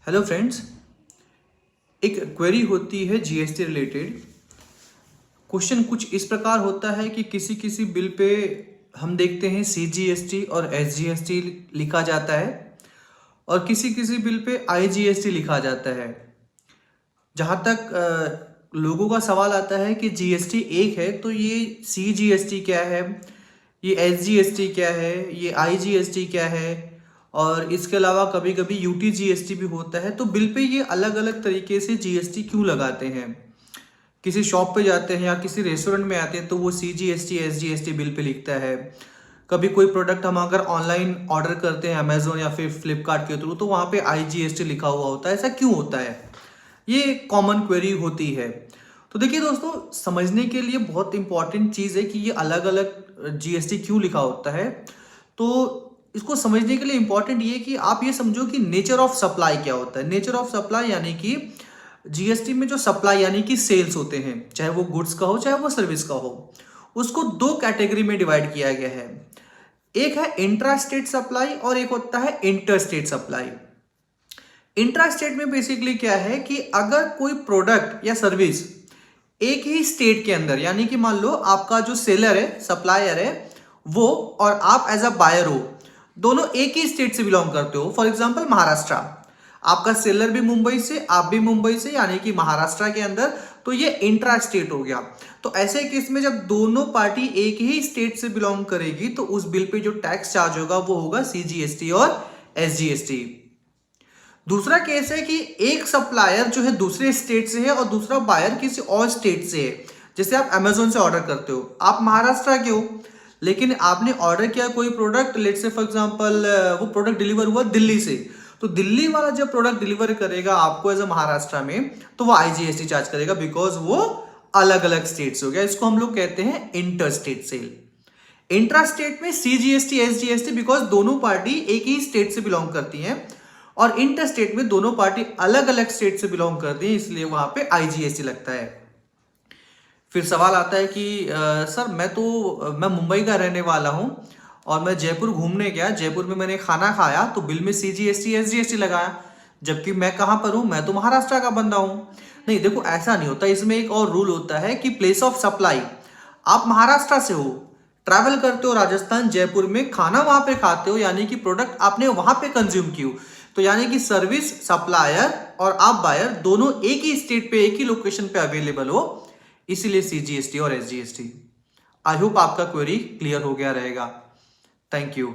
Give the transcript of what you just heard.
Hello friends, एक query होती है जीएसटी रिलेटेड। क्वेश्चन कुछ इस प्रकार होता है कि किसी किसी बिल पे हम देखते हैं सीजीएसटी और एसजीएसटी लिखा जाता है और किसी किसी बिल पे आईजीएसटी लिखा जाता है। जहाँ तक लोगों का सवाल आता है कि जीएसटी एक है तो ये सीजीएसटी क्या है, ये एसजीएसटी क्या है, ये आईजीएसटी क्या है, और इसके अलावा कभी कभी यूटीजीएसटी भी होता है। तो बिल पे ये अलग अलग तरीके से जीएसटी क्यों लगाते हैं। किसी शॉप पे जाते हैं या किसी रेस्टोरेंट में आते हैं तो वो सीजीएसटी एसजीएसटी बिल पे लिखता है। कभी कोई प्रोडक्ट हम अगर ऑनलाइन ऑर्डर करते हैं अमेजोन या फिर फ्लिपकार्ट के थ्रू तो वहाँ पे आईजीएसटी लिखा हुआ होता है। ऐसा क्यों होता है? ये कॉमन क्वेरी होती है। तो देखिए दोस्तों, समझने के लिए बहुत इंपॉर्टेंट चीज़ है कि ये अलग अलग जीएसटी क्यों लिखा होता है। तो इसको समझने के लिए इंपॉर्टेंट ये कि आप ये समझो कि नेचर ऑफ सप्लाई क्या होता है। नेचर ऑफ सप्लाई यानी कि जीएसटी में जो सप्लाई यानी कि सेल्स होते हैं, चाहे वो गुड्स का हो चाहे वो सर्विस का हो, उसको दो कैटेगरी में डिवाइड किया गया है। एक है इंट्रा स्टेट सप्लाई और एक होता है inter state supply. Intra state में बेसिकली क्या है कि अगर कोई प्रोडक्ट या सर्विस एक ही स्टेट के अंदर, यानी कि मान लो आपका जो सेलर है, सप्लायर है वो, और आप एज अ बायर हो, दोनों एक ही स्टेट से बिलोंग करते हो। फॉर एग्जांपल महाराष्ट्र, आपका सेलर भी मुंबई से, आप भी मुंबई से, यानी कि महाराष्ट्र के अंदर, तो ये इंट्रा स्टेट हो गया। तो ऐसे केस में जब दोनों पार्टी एक ही स्टेट से बिलोंग करेगी तो उस बिल पे जो टैक्स चार्ज होगा वो होगा सीजीएसटी और एसजीएसटी। दूसरा केस है कि एक सप्लायर जो है दूसरे स्टेट से है और दूसरा बायर किसी और स्टेट से है। जैसे आप अमेजोन से ऑर्डर करते हो, आप महाराष्ट्र के हो लेकिन आपने ऑर्डर किया कोई product, let's say for example वो प्रोडक्ट डिलीवर हुआ दिल्ली से, तो दिल्ली वाला जब प्रोडक्ट डिलीवर करेगा आपको एज अ महाराष्ट्र में तो वो आईजीएसटी चार्ज करेगा, बिकॉज वो अलग अलग स्टेट से हो गया। इसको हम लोग कहते हैं inter state sale. Intra state में सीजीएसटी एसजीएसटी बिकॉज दोनों पार्टी एक ही स्टेट से बिलोंग करती हैं, और इंटर स्टेट में दोनों पार्टी अलग अलग स्टेट से बिलोंग करती हैं, इसलिए वहां पे आईजीएसटी लगता है। फिर सवाल आता है कि सर मैं मुंबई का रहने वाला हूं और मैं जयपुर घूमने गया, जयपुर में मैंने खाना खाया तो बिल में सीजीएसटी एसजीएसटी लगाया, जबकि मैं कहां पर हूं, मैं तो महाराष्ट्र का बंदा हूं। नहीं देखो, ऐसा नहीं होता। इसमें एक और रूल होता है कि प्लेस ऑफ सप्लाई, आप महाराष्ट्र से हो, ट्रैवल करते हो राजस्थान, जयपुर में खाना वहां पे खाते हो, यानी कि प्रोडक्ट आपने वहां पे कंज्यूम की हो, तो यानी कि सर्विस सप्लायर और आप बायर दोनों एक ही स्टेट पे एक ही लोकेशन पे अवेलेबल हो, इसीलिए सीजीएसटी और एसजीएसटी। आई होप आपका क्वेरी क्लियर हो गया रहेगा। Thank you.